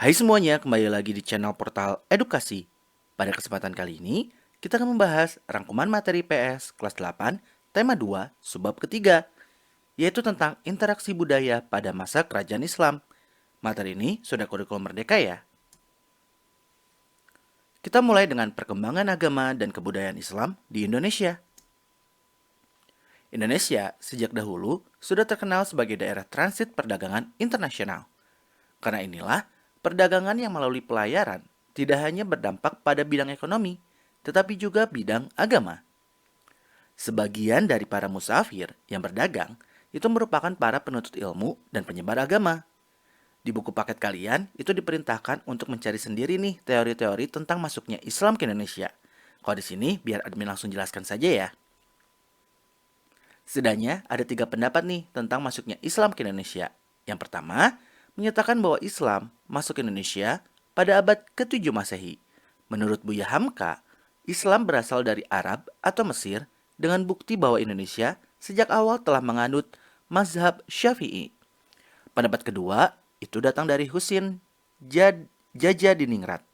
Hai semuanya, kembali lagi di channel Portal Edukasi. Pada kesempatan kali ini, kita akan membahas rangkuman materi PS kelas 8, tema 2, subbab ketiga, yaitu tentang interaksi budaya pada masa kerajaan Islam. Materi ini sudah kurikulum merdeka ya. Kita mulai dengan perkembangan agama dan kebudayaan Islam di Indonesia. Indonesia sejak dahulu sudah terkenal sebagai daerah transit perdagangan internasional. Karena inilah, perdagangan yang melalui pelayaran tidak hanya berdampak pada bidang ekonomi, tetapi juga bidang agama. Sebagian dari para musafir yang berdagang itu merupakan para penuntut ilmu dan penyebar agama. Di buku paket kalian itu diperintahkan untuk mencari sendiri nih teori-teori tentang masuknya Islam ke Indonesia. Kalau di sini biar admin langsung jelaskan saja ya. Setidaknya ada 3 pendapat nih tentang masuknya Islam ke Indonesia. Yang pertama, menyatakan bahwa Islam masuk ke Indonesia pada abad ke-7 Masehi. Menurut Buya Hamka, Islam berasal dari Arab atau Mesir dengan bukti bahwa Indonesia sejak awal telah menganut mazhab Syafi'i. Pendapat kedua itu datang dari Husin Jajadiningrat.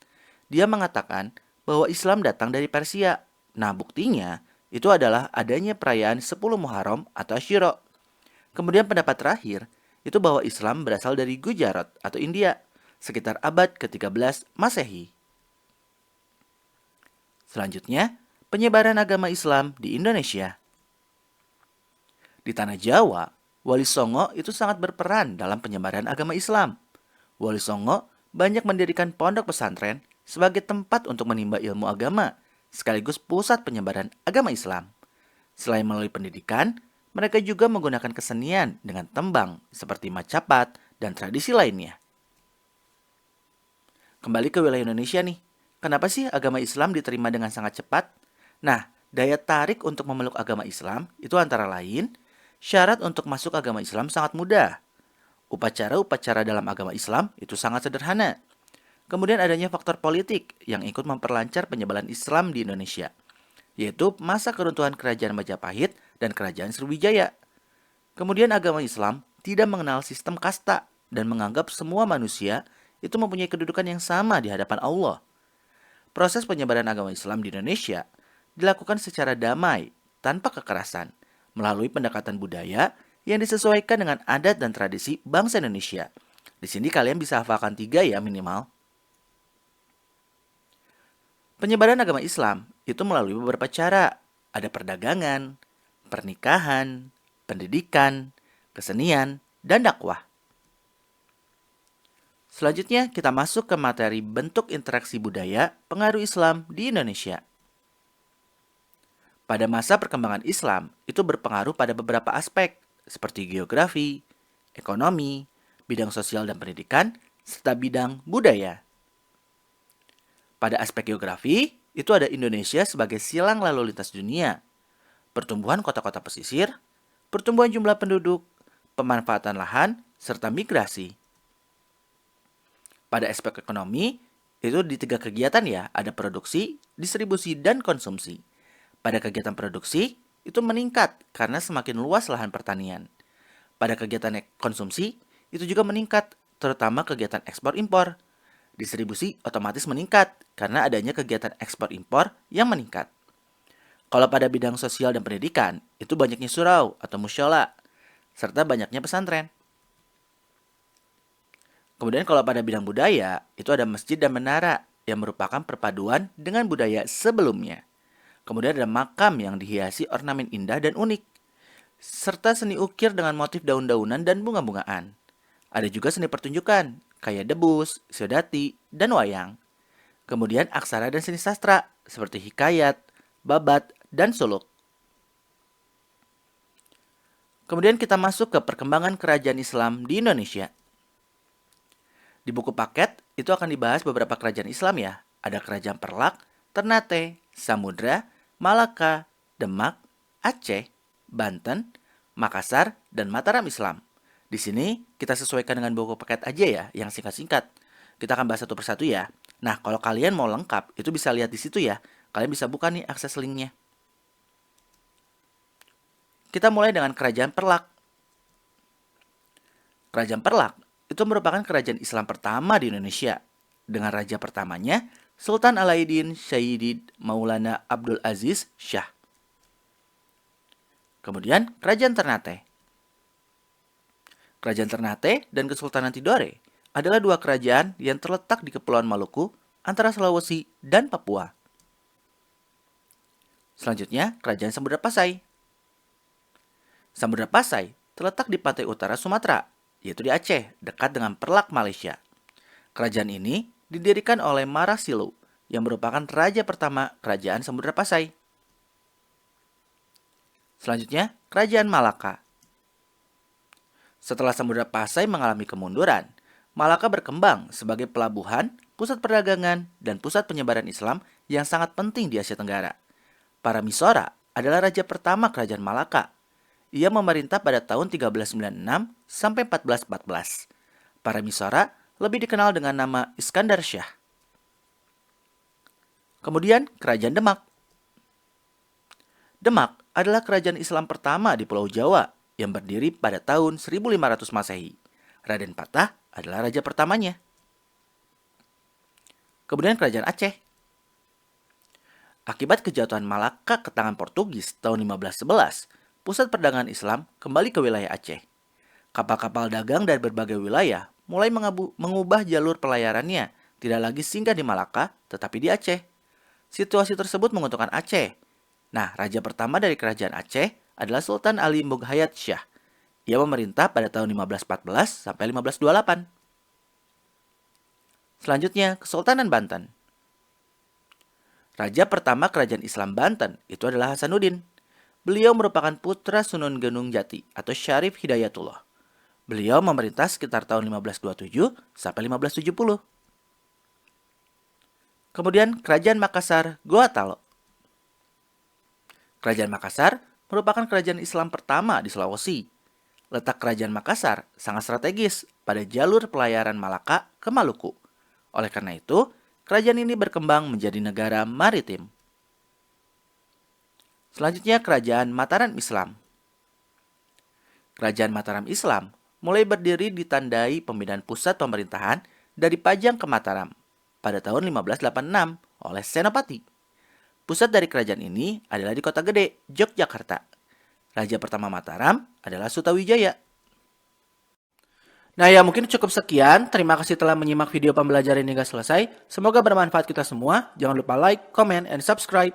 Dia mengatakan bahwa Islam datang dari Persia. Nah, buktinya itu adalah adanya perayaan 10 Muharram atau Asyura. Kemudian pendapat terakhir itu bahwa Islam berasal dari Gujarat atau India sekitar abad ke-13 Masehi. Selanjutnya, penyebaran agama Islam di Indonesia. Di tanah Jawa, Wali Songo itu sangat berperan dalam penyebaran agama Islam. Wali Songo banyak mendirikan pondok pesantren sebagai tempat untuk menimba ilmu agama, sekaligus pusat penyebaran agama Islam. Selain melalui pendidikan, mereka juga menggunakan kesenian dengan tembang seperti macapat dan tradisi lainnya. Kembali ke wilayah Indonesia nih, kenapa sih agama Islam diterima dengan sangat cepat? Nah, daya tarik untuk memeluk agama Islam itu antara lain, syarat untuk masuk agama Islam sangat mudah. Upacara-upacara dalam agama Islam itu sangat sederhana. Kemudian adanya faktor politik yang ikut memperlancar penyebaran Islam di Indonesia, yaitu masa keruntuhan Kerajaan Majapahit dan Kerajaan Sriwijaya. Kemudian agama Islam tidak mengenal sistem kasta dan menganggap semua manusia itu mempunyai kedudukan yang sama di hadapan Allah. Proses penyebaran agama Islam di Indonesia dilakukan secara damai, tanpa kekerasan, melalui pendekatan budaya yang disesuaikan dengan adat dan tradisi bangsa Indonesia. Di sini kalian bisa hafalkan 3 ya minimal. Penyebaran agama Islam itu melalui beberapa cara. Ada perdagangan, pernikahan, pendidikan, kesenian, dan dakwah. Selanjutnya kita masuk ke materi bentuk interaksi budaya pengaruh Islam di Indonesia. Pada masa perkembangan Islam, itu berpengaruh pada beberapa aspek, seperti geografi, ekonomi, bidang sosial dan pendidikan, serta bidang budaya. Pada aspek geografi, itu ada Indonesia sebagai silang lalu lintas dunia, pertumbuhan kota-kota pesisir, pertumbuhan jumlah penduduk, pemanfaatan lahan, serta migrasi. Pada aspek ekonomi, itu di 3 kegiatan ya, ada produksi, distribusi, dan konsumsi. Pada kegiatan produksi, itu meningkat karena semakin luas lahan pertanian. Pada kegiatan konsumsi, itu juga meningkat, terutama kegiatan ekspor-impor. Distribusi otomatis meningkat karena adanya kegiatan ekspor-impor yang meningkat. Kalau pada bidang sosial dan pendidikan, itu banyaknya surau atau musyola, serta banyaknya pesantren. Kemudian kalau pada bidang budaya, itu ada masjid dan menara yang merupakan perpaduan dengan budaya sebelumnya. Kemudian ada makam yang dihiasi ornamen indah dan unik, serta seni ukir dengan motif daun-daunan dan bunga-bungaan. Ada juga seni pertunjukan, kayak debus, siodati, dan wayang. Kemudian aksara dan seni sastra, seperti hikayat, babat, dan suluk. Kemudian kita masuk ke perkembangan kerajaan Islam di Indonesia. Di buku paket, itu akan dibahas beberapa kerajaan Islam ya. Ada Kerajaan Perlak, Ternate, Samudra, Malaka, Demak, Aceh, Banten, Makassar, dan Mataram Islam. Di sini kita sesuaikan dengan buku paket aja ya, yang singkat-singkat. Kita akan bahas satu persatu ya. Nah, kalau kalian mau lengkap, itu bisa lihat di situ ya. Kalian bisa buka nih akses linknya. Kita mulai dengan Kerajaan Perlak. Kerajaan Perlak itu merupakan kerajaan Islam pertama di Indonesia, dengan raja pertamanya Sultan Alauddin Sayyid Maulana Abdul Aziz Shah. Kemudian Kerajaan Ternate. Kerajaan Ternate dan Kesultanan Tidore adalah dua kerajaan yang terletak di Kepulauan Maluku antara Sulawesi dan Papua. Selanjutnya, Kerajaan Samudra Pasai. Samudra Pasai terletak di pantai utara Sumatera, yaitu di Aceh, dekat dengan Perlak, Malaysia. Kerajaan ini didirikan oleh Mara Silu, yang merupakan raja pertama Kerajaan Samudra Pasai. Selanjutnya, Kerajaan Malaka. Setelah Samudra Pasai mengalami kemunduran, Malaka berkembang sebagai pelabuhan, pusat perdagangan, dan pusat penyebaran Islam yang sangat penting di Asia Tenggara. Paramisora adalah raja pertama Kerajaan Malaka. Ia memerintah pada tahun 1396 sampai 1414. Paramisora lebih dikenal dengan nama Iskandar Shah. Kemudian Kerajaan Demak. Demak adalah kerajaan Islam pertama di Pulau Jawa yang berdiri pada tahun 1500 Masehi. Raden Patah adalah raja pertamanya. Kemudian Kerajaan Aceh. Akibat kejatuhan Malaka ke tangan Portugis tahun 1511, pusat perdagangan Islam kembali ke wilayah Aceh. Kapal-kapal dagang dari berbagai wilayah mulai mengubah jalur pelayarannya, tidak lagi singgah di Malaka, tetapi di Aceh. Situasi tersebut menguntungkan Aceh. Nah, raja pertama dari kerajaan Aceh adalah Sultan Ali Mughayat Shah. Ia memerintah pada tahun 1514 sampai 1528. Selanjutnya, Kesultanan Banten. Raja pertama kerajaan Islam Banten itu adalah Hasanuddin. Beliau merupakan putra Sunan Gunung Jati atau Syarif Hidayatullah. Beliau memerintah sekitar tahun 1527 sampai 1570. Kemudian Kerajaan Makassar Goa-Talo. Kerajaan Makassar merupakan kerajaan Islam pertama di Sulawesi. Letak Kerajaan Makassar sangat strategis pada jalur pelayaran Malaka ke Maluku. Oleh karena itu, kerajaan ini berkembang menjadi negara maritim. Selanjutnya Kerajaan Mataram Islam. Kerajaan Mataram Islam mulai berdiri ditandai pemindahan pusat pemerintahan dari Pajang ke Mataram pada tahun 1586 oleh Senopati. Pusat dari kerajaan ini adalah di Kota Gede, Yogyakarta. Raja pertama Mataram adalah Sutawijaya. Nah ya, mungkin cukup sekian. Terima kasih telah menyimak video pembelajaran hingga selesai. Semoga bermanfaat kita semua. Jangan lupa like, comment, and subscribe.